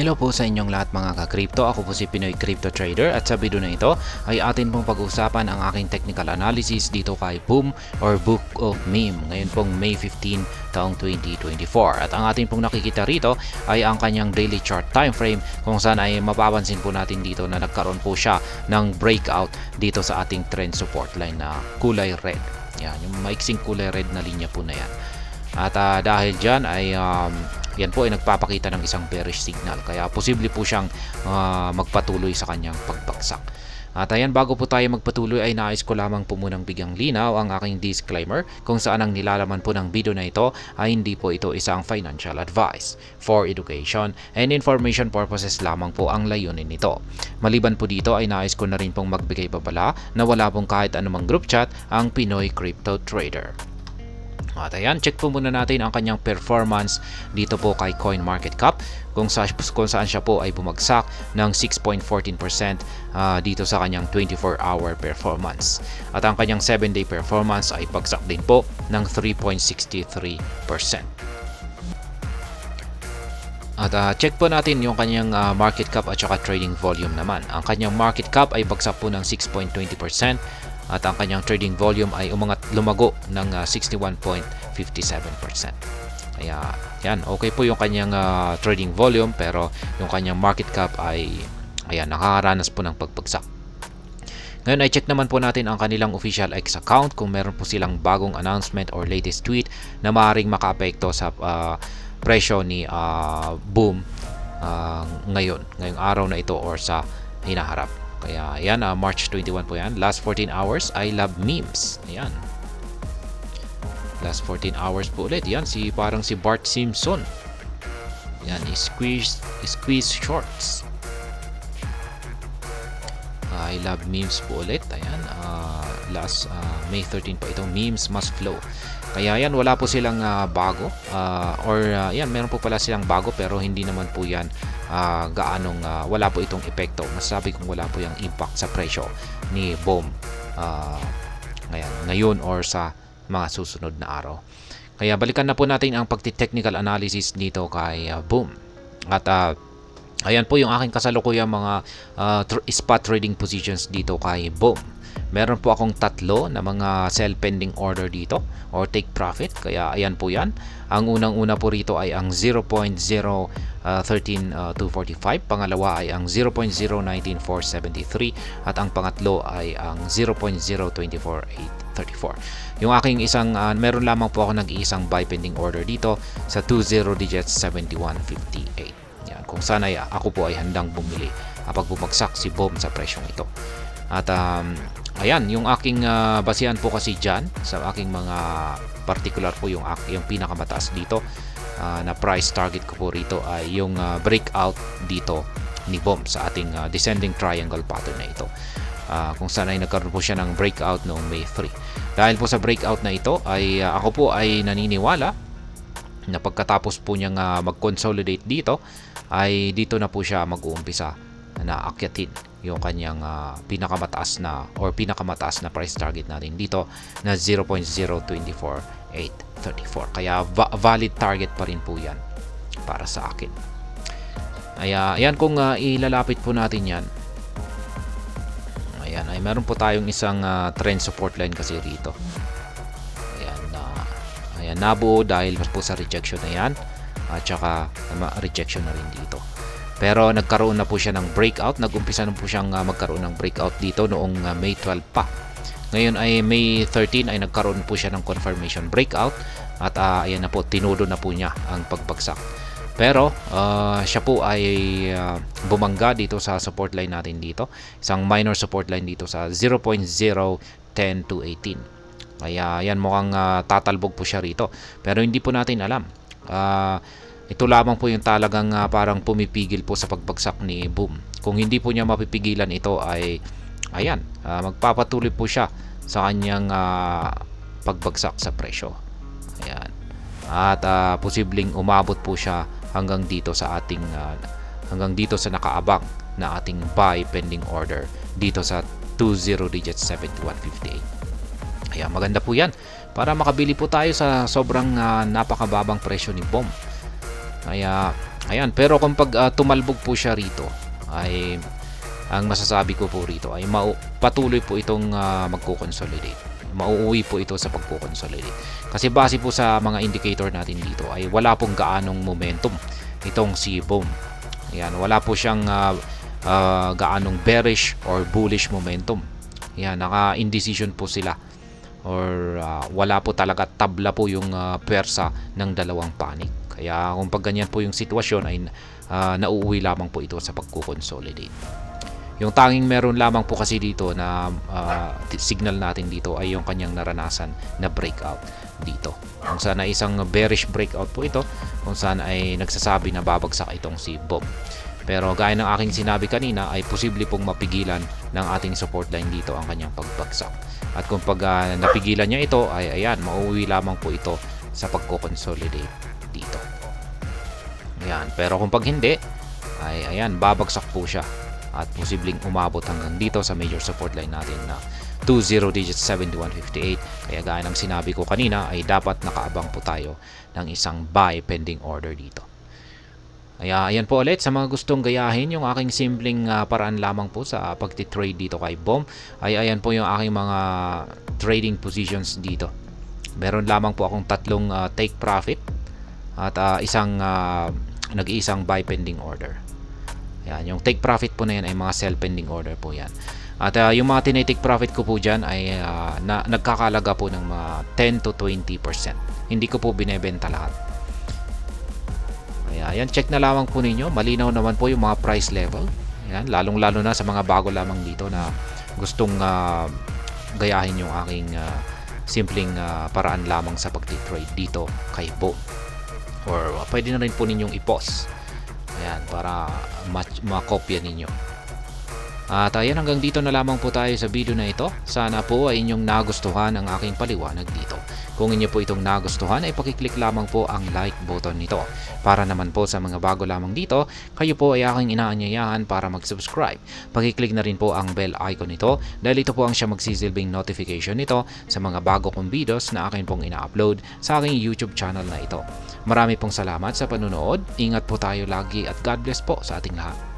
Hello po sa inyong lahat mga ka-crypto. Ako po si Pinoy Crypto Trader at sa video na ito ay atin pong pag-uusapan ang aking technical analysis dito kay Boom or Book of Meme. Ngayon pong May 15 taong 2024. At ang atin pong nakikita rito ay ang kanyang daily chart time frame kung saan ay mapapansin po natin dito na nagkaroon po siya ng breakout dito sa ating trend support line na kulay red. Yan, yung maiksing kulay red na linya po na yan. At dahil dyan ay yan po ay nagpapakita ng isang bearish signal, kaya posible po siyang magpatuloy sa kanyang pagbagsak. At ayan, bago po tayo magpatuloy ay nais ko lamang po munang bigyang linaw ang aking disclaimer kung saan ang nilalaman po ng video na ito ay hindi po ito isang financial advice. For education and information purposes lamang po ang layunin nito. Maliban po dito ay nais ko na rin pong magbigay babala na wala pong kahit anumang group chat ang Pinoy Crypto Trader. At ayan, check po muna natin ang kanyang performance dito po kay CoinMarketCap kung saan siya po ay bumagsak ng 6.14% dito sa kanyang 24-hour performance. At ang kanyang 7-day performance ay bagsak din po ng 3.63%. At check po natin yung kanyang market cap at saka trading volume naman. Ang kanyang market cap ay bagsak po ng 6.20%. At ang kanyang trading volume ay lumago ng 61.57%. Kaya yan, okay po yung kanyang trading volume, pero yung kanyang market cap ay ayan, nakakaranas po ng pagbagsak. Ngayon ay check naman po natin ang kanilang official X account kung meron po silang bagong announcement or latest tweet na maaaring makaapekto sa presyo ni Boom ngayong araw na ito or sa hinaharap. Kaya yan, March 21 po yan. Last 14 hours, I love memes. Ayan. Last 14 hours po ulit. Yan, parang si Bart Simpson. Yan, squeeze shorts. I love memes po ulit. Ayan, last May 13 po ito. Memes must flow. Kaya yan, wala po silang bago. Yan, meron po pala silang bago pero hindi naman po yan wala po itong epekto. Masasabi kong wala po yung impact sa presyo ni Boom ngayon or sa mga susunod na araw. Kaya balikan na po natin ang pagti-technical analysis dito kay Boom. At ayan po yung aking kasalukuyang mga spot trading positions dito kay Boom. Meron po akong tatlo na mga sell pending order dito or take profit. Kaya ayan po yan. Ang unang-una po rito ay ang 0.013245. Pangalawa ay ang 0.019473. At ang pangatlo ay ang 0.024834. Yung aking meron lamang po ako nag-iisang buy pending order dito sa 20 digits 7158. Yan, kung saan ay ako po ay handang bumili kapag bumagsak si Boom sa presyong ito. At ayan, yung aking basihan po kasi dyan sa aking mga particular po yung pinakamataas dito na price target ko po rito ay yung breakout dito ni Boom sa ating descending triangle pattern na ito. Kung saan ay nagkaroon po siya ng breakout noong May 3. Dahil po sa breakout na ito ay ako po ay naniniwala na pagkatapos po niyang mag-consolidate dito ay dito na po siya mag-uumpisa na akyatin yung kanyang pinakamataas na price target natin dito na 0.024834. Kaya valid target pa rin po yan para sa akin. Ayan, kung ilalapit po natin yan, ayan, ay meron po tayong isang trend support line kasi rito. Ayan, nabuo dahil po sa rejection na yan at saka rejection na rin dito. Pero nagkaroon na po siya ng breakout. Nag-umpisa na po siyang magkaroon ng breakout dito noong May 12 pa. Ngayon ay May 13 ay nagkaroon po siya ng confirmation breakout. At ayan na po, tinudo na po niya ang pagbagsak. Pero siya po ay bumangga dito sa support line natin dito. Isang minor support line dito sa 0.010218. Kaya yan, mukhang tatalbog po siya rito. Pero hindi po natin alam. Ito lamang po yung talagang parang pumipigil po sa pagbagsak ni Boom. Kung hindi po niya mapipigilan ito ay ayan, magpapatuloy po siya sa kanyang pagbagsak sa presyo. Ayan. At posibleng umabot po siya hanggang dito sa nakaabang na ating buy pending order dito sa 20 digits 7158. Kaya maganda po yan para makabili po tayo sa sobrang napakababang presyo ni Boom. Kaya Ayan, pero kung tumalbog po siya rito, ay ang masasabi ko po rito ay patuloy po itong magko-consolidate. Mauuwi po ito sa pagko-consolidate. Kasi base po sa mga indicator natin dito ay wala pong gaanong momentum itong si BOM. Ayan, wala po siyang gaanong bearish or bullish momentum. Ayan, naka-indecision po sila or wala po talaga, tabla po yung pwersa ng dalawang panig. Kaya kung pag ganyan po yung sitwasyon ay nauuwi lamang po ito sa pagko-consolidate. Yung tanging meron lamang po kasi dito na signal natin dito ay yung kanyang naranasan na breakout dito. Kung saan ay isang bearish breakout po ito, kung saan ay nagsasabi na babagsak itong si BOM. Pero gaya ng aking sinabi kanina ay posible pong mapigilan ng ating support line dito ang kanyang pagbagsak. At kung pag napigilan niya ito ay ayan, mauuwi lamang po ito sa pagko-consolidate dito. Ayan, pero kung pag hindi ay ayan, babagsak po siya at posibleng umabot hanggang dito sa major support line natin na 20 digits 7158. Kaya gaya ng sinabi ko kanina ay dapat nakaabang po tayo ng isang buy pending order dito. Kaya ayan po ulit, sa mga gustong gayahin yung aking simpleng paraan lamang po sa pagtitrade dito kay BOM ay ayan po yung aking mga trading positions dito. Meron lamang po akong tatlong take profit at nag-iisang buy pending order. Yan, yung take profit po na yan ay mga sell pending order po yan. At yung mga tinitake profit ko po dyan ay nagkakalaga po ng mga 10 to 20%. Hindi ko po binebenta lahat. Kaya yan, check na lamang po ninyo. Malinaw naman po yung mga price level. Yan, lalong-lalo na sa mga bago lamang dito na gustong gayahin yung aking simpleng paraan lamang sa pagtitrade dito kay BOM. Or pwede na rin po ninyong i-pause. Ayan, para makopya ninyo. At ayan, hanggang dito na lamang po tayo sa video na ito. Sana po ay inyong nagustuhan ang aking paliwanag dito. Kung inyo po itong nagustuhan ay pakiclick lamang po ang like button nito. Para naman po sa mga bago lamang dito, kayo po ay aking inaanyayahan para mag-subscribe. Pakiclick na rin po ang bell icon nito dahil ito po ang siya magsisilbing notification nito sa mga bago kong videos na akin pong ina-upload sa aking YouTube channel na ito. Marami pong salamat sa panunood. Ingat po tayo lagi at God bless po sa ating lahat.